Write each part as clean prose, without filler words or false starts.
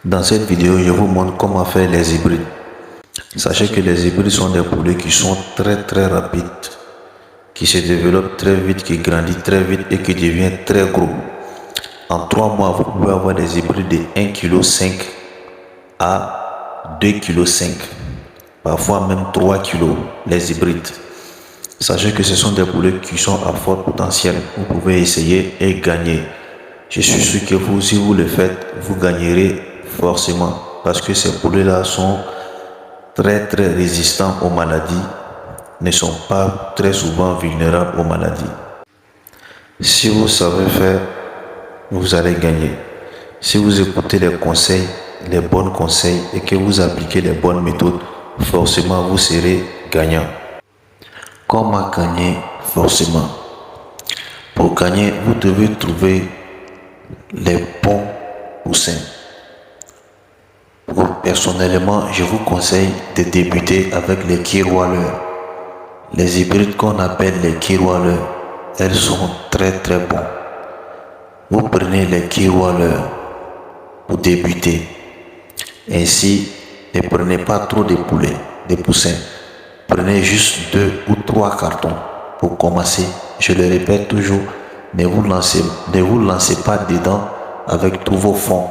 Dans cette vidéo, je vous montre comment faire les hybrides. Sachez que les hybrides sont des poulets qui sont très rapides, qui se développent très vite, qui grandissent très vite et qui deviennent très gros. En 3 mois, vous pouvez avoir des hybrides de 1,5 kg à 2,5 kg, parfois même 3 kg, les hybrides. Sachez que ce sont des poulets qui sont à fort potentiel. Vous pouvez essayer et gagner. Je suis sûr que vous, si vous le faites, vous gagnerez forcément. Parce que ces poulets-là sont très résistants aux maladies, ne sont pas très souvent vulnérables aux maladies. Si vous savez faire, vous allez gagner. Si vous écoutez les conseils, les bons conseils et que vous appliquez les bonnes méthodes, forcément vous serez gagnant. Comment gagner forcément? Pour gagner, vous devez trouver les bons poussins. Personnellement, je vous conseille de débuter avec les Kirwalers. Les hybrides qu'on appelle les Kirwalers, elles sont très bons. Vous prenez les Kirwalers pour débuter. Ainsi, ne prenez pas trop de poulets, des poussins. Prenez juste 2 ou 3 cartons pour commencer. Je le répète toujours, ne vous lancez pas dedans avec tous vos fonds.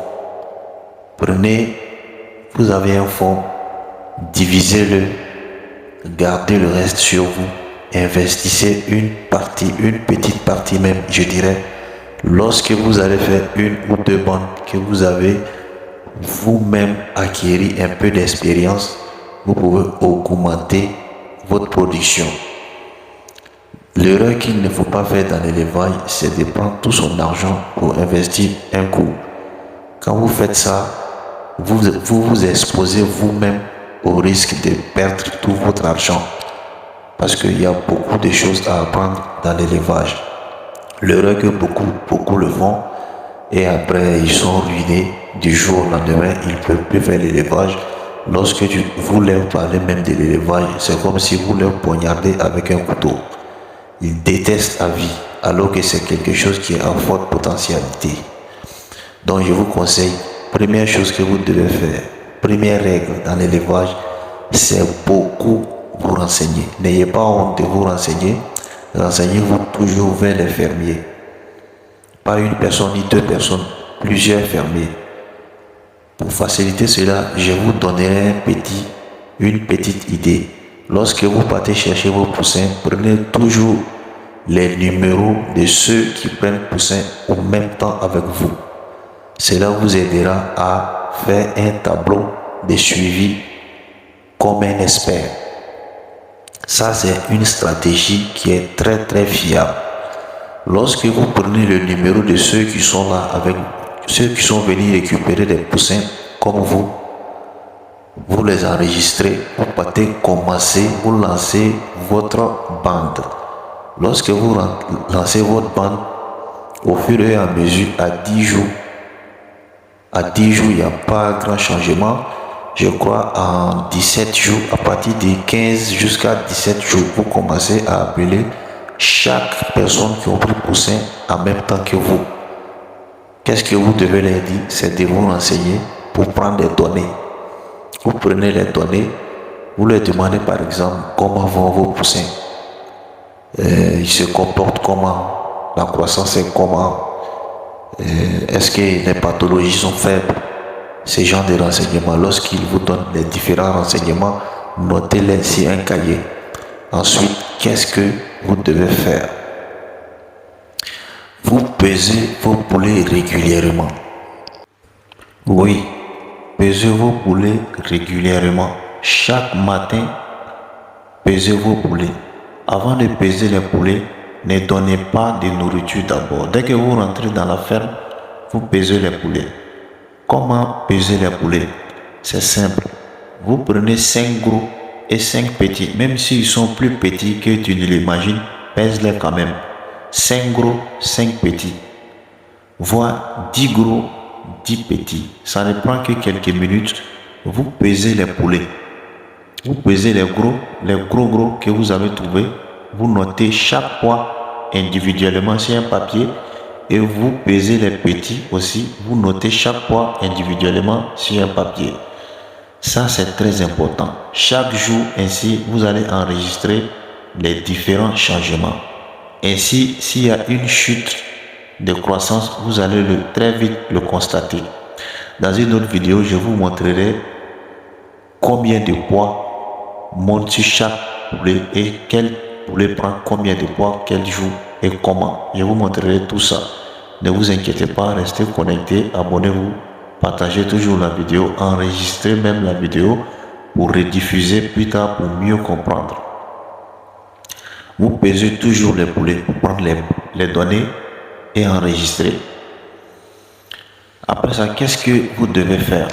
Prenez, vous avez un fonds, divisez-le, gardez le reste sur vous, investissez une petite partie même, je dirais. Lorsque vous allez faire 1 ou 2 bandes, que vous avez vous-même acquéri un peu d'expérience, vous pouvez augmenter votre production. L'erreur qu'il ne faut pas faire dans l'élevage, c'est de prendre tout son argent pour investir un coup. Quand vous faites ça, vous exposez vous-même au risque de perdre tout votre argent. Parce qu'il y a beaucoup de choses à apprendre dans l'élevage. L'erreur que beaucoup le font, et après ils sont ruinés du jour au lendemain, ils ne peuvent plus faire l'élevage. Lorsque vous leur parlez même de l'élevage, c'est comme si vous leur poignardez avec un couteau. Ils détestent la vie, alors que c'est quelque chose qui est à forte potentialité. Donc je vous conseille, première chose que vous devez faire, première règle dans l'élevage, c'est beaucoup vous renseigner. N'ayez pas honte de vous renseigner. Renseignez-vous toujours vers les fermiers. Pas une personne ni 2 personnes, plusieurs fermiers. Pour faciliter cela, je vous donnerai une petite idée. Lorsque vous partez chercher vos poussins, prenez toujours les numéros de ceux qui prennent poussins au même temps avec vous. Cela vous aidera à faire un tableau de suivi comme un expert. Ça, c'est une stratégie qui est très fiable. Lorsque vous prenez le numéro de ceux qui sont là avec ceux qui sont venus récupérer des poussins comme vous les enregistrez, vous partez commencer, vous lancez votre bande. Lorsque vous lancez votre bande, au fur et à mesure, à 10 jours, il n'y a pas grand changement. Je crois en 17 jours, à partir de 15 jusqu'à 17 jours, vous commencez à appeler chaque personne qui a pris poussin en même temps que vous. Qu'est-ce que vous devez leur dire? C'est de vous renseigner pour prendre des données. Vous prenez les données, vous leur demandez par exemple comment vont vos poussins. Ils se comportent comment? La croissance est comment? Est-ce que les pathologies sont faibles? Ces genres de renseignements, lorsqu'ils vous donnent les différents renseignements, notez-les sur un cahier. Ensuite, qu'est-ce que vous devez faire? Vous pesez vos poulets régulièrement. Oui, pesez vos poulets régulièrement. Chaque matin, pesez vos poulets. Avant de peser les poulets, ne donnez pas de nourriture d'abord. Dès que vous rentrez dans la ferme, vous pesez les poulets. Comment peser les poulets? C'est simple. Vous prenez 5 gros et 5 petits. Même s'ils sont plus petits que tu ne l'imagines, pèse-les quand même. 5 gros, 5 petits. Voire 10 gros, 10 petits. Ça ne prend que quelques minutes. Vous pesez les poulets. Vous pesez les gros que vous avez trouvés. Vous notez chaque poids individuellement sur un papier et vous pesez les petits aussi. Vous notez chaque poids individuellement sur un papier. Ça, c'est très important. Chaque jour, ainsi, vous allez enregistrer les différents changements. Ainsi, s'il y a une chute de croissance, vous allez très vite le constater. Dans une autre vidéo, je vous montrerai combien de poids monte sur chaque poulet et quel poulet prend combien de poids, quel jour et comment. Je vous montrerai tout ça. Ne vous inquiétez pas, restez connectés, abonnez-vous, partagez toujours la vidéo, enregistrez même la vidéo pour rediffuser plus tard pour mieux comprendre. Vous pesez toujours les poulets pour prendre les données et enregistrer. Après ça, qu'est-ce que vous devez faire?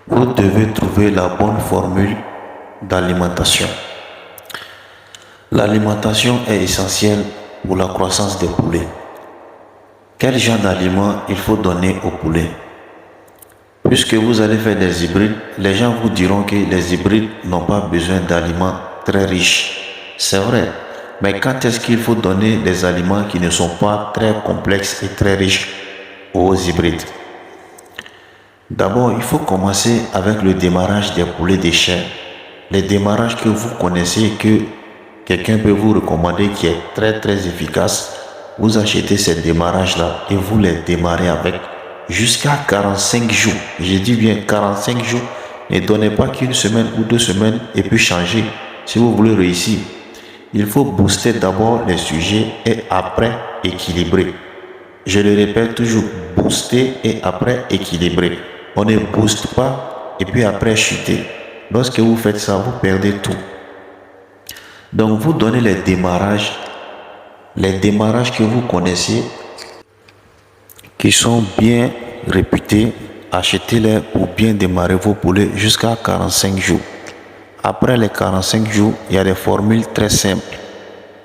Vous devez trouver la bonne formule d'alimentation. L'alimentation est essentielle pour la croissance des poulets. Quel genre d'aliment il faut donner aux poulets? Puisque vous allez faire des hybrides, les gens vous diront que les hybrides n'ont pas besoin d'aliments très riches. C'est vrai, mais quand est-ce qu'il faut donner des aliments qui ne sont pas très complexes et très riches aux hybrides? D'abord, il faut commencer avec le démarrage des poulets de chair. Les démarrages que vous connaissez, que quelqu'un peut vous recommander, qui est très efficace. Vous achetez ces démarrages-là et vous les démarrez avec jusqu'à 45 jours. Je dis bien 45 jours. Ne donnez pas qu'une semaine ou 2 semaines et puis changer. Si vous voulez réussir, il faut booster d'abord les sujets et après équilibrer. Je le répète toujours, booster et après équilibrer. On ne booste pas et puis après chuter. Lorsque vous faites ça, vous perdez tout. Donc vous donnez les démarrages que vous connaissez, qui sont bien réputés. Achetez-les pour bien démarrer vos poulets jusqu'à 45 jours. Après les 45 jours, il y a des formules très simples.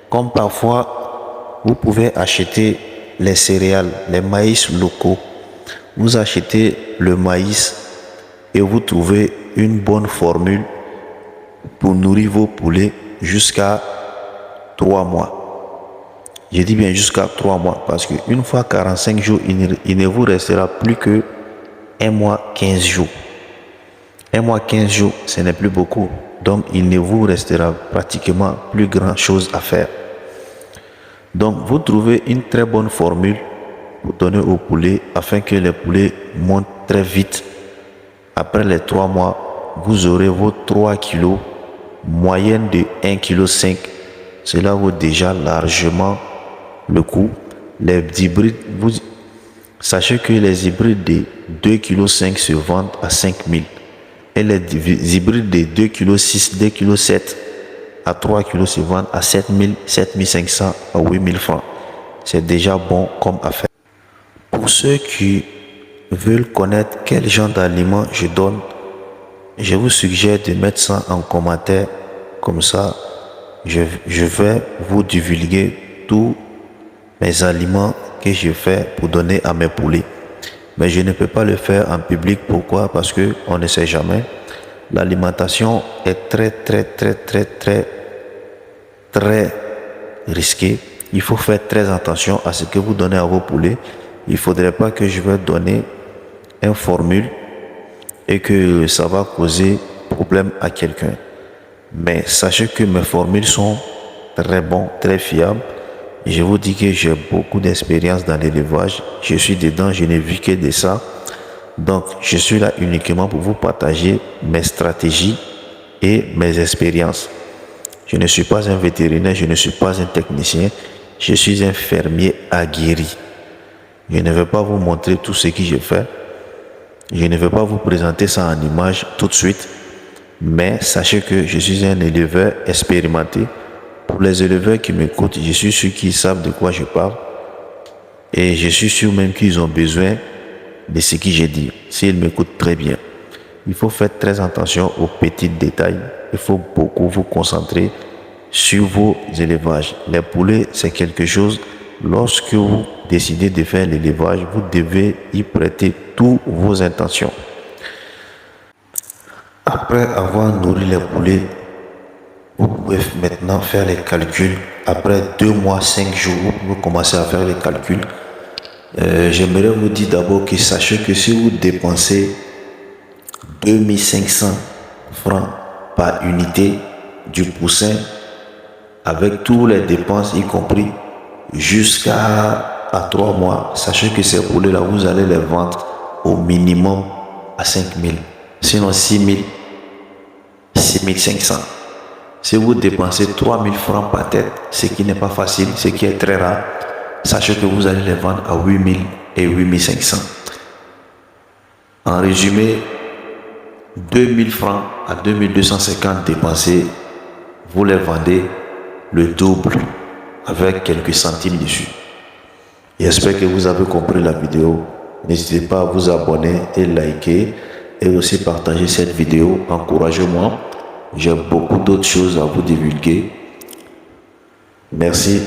Comme parfois, vous pouvez acheter les céréales, les maïs locaux. Vous achetez le maïs et vous trouvez une bonne formule pour nourrir vos poulets jusqu'à 3 mois. Je dis bien jusqu'à 3 mois parce qu'une fois 45 jours, il ne vous restera plus que 1 mois 15 jours. 1 mois 15 jours, ce n'est plus beaucoup. Donc, il ne vous restera pratiquement plus grand chose à faire. Donc, vous trouvez une très bonne formule pour donner aux poulets afin que les poulets montent très vite. Après les 3 mois, vous aurez vos 3 kilos, moyenne de 1,5 kg. Cela vaut déjà largement le coup. Les hybrides, sachez que les hybrides de 2,5 kg se vendent à 5 000. Et les hybrides de 2,6 kg, 2,7 kg à 3 kg se vendent à 7 000, 7 500 à 8 000 francs. C'est déjà bon comme affaire. Pour ceux qui veulent connaître quel genre d'aliments je donne, je vous suggère de mettre ça en commentaire. Comme ça, je vais vous divulguer tous mes aliments que je fais pour donner à mes poulets. Mais je ne peux pas le faire en public. Pourquoi? Parce que on ne sait jamais. L'alimentation est très risquée. Il faut faire très attention à ce que vous donnez à vos poulets. Il ne faudrait pas que je vais donner une formule et que ça va causer problème à quelqu'un. Mais sachez que mes formules sont très bonnes, très fiables. Je vous dis que j'ai beaucoup d'expérience dans l'élevage. Je suis dedans, je n'ai vu que de ça. Donc, je suis là uniquement pour vous partager mes stratégies et mes expériences. Je ne suis pas un vétérinaire, je ne suis pas un technicien. Je suis un fermier aguerri. Je ne vais pas vous montrer tout ce que je fais. Je ne vais pas vous présenter ça en image tout de suite. Mais sachez que je suis un éleveur expérimenté. Pour les éleveurs qui m'écoutent, je suis sûr qu'ils savent de quoi je parle. Et je suis sûr même qu'ils ont besoin de ce que j'ai dit, s'ils m'écoutent très bien. Il faut faire très attention aux petits détails. Il faut beaucoup vous concentrer sur vos élevages. Les poulets, c'est quelque chose, lorsque vous décidez de faire l'élevage, vous devez y prêter toutes vos intentions. Après avoir nourri les poulets, vous pouvez maintenant faire les calculs. Après 2 mois, 5 jours, vous commencez à faire les calculs J'aimerais vous dire d'abord que sachez que si vous dépensez 2500 francs par unité du poussin, avec toutes les dépenses y compris, jusqu'à 3 mois, sachez que ces poulets là, vous allez les vendre au minimum à 5000, sinon 6000, 6500. Si vous dépensez 3000 francs par tête, ce qui n'est pas facile, ce qui est très rare, sachez que vous allez les vendre à 8000 et 8500. En résumé, 2000 francs à 2250 dépensés, vous les vendez le double avec quelques centimes dessus. J'espère que vous avez compris la vidéo. N'hésitez pas à vous abonner et liker et aussi partager cette vidéo. Encouragez-moi. J'ai beaucoup d'autres choses à vous divulguer. Merci.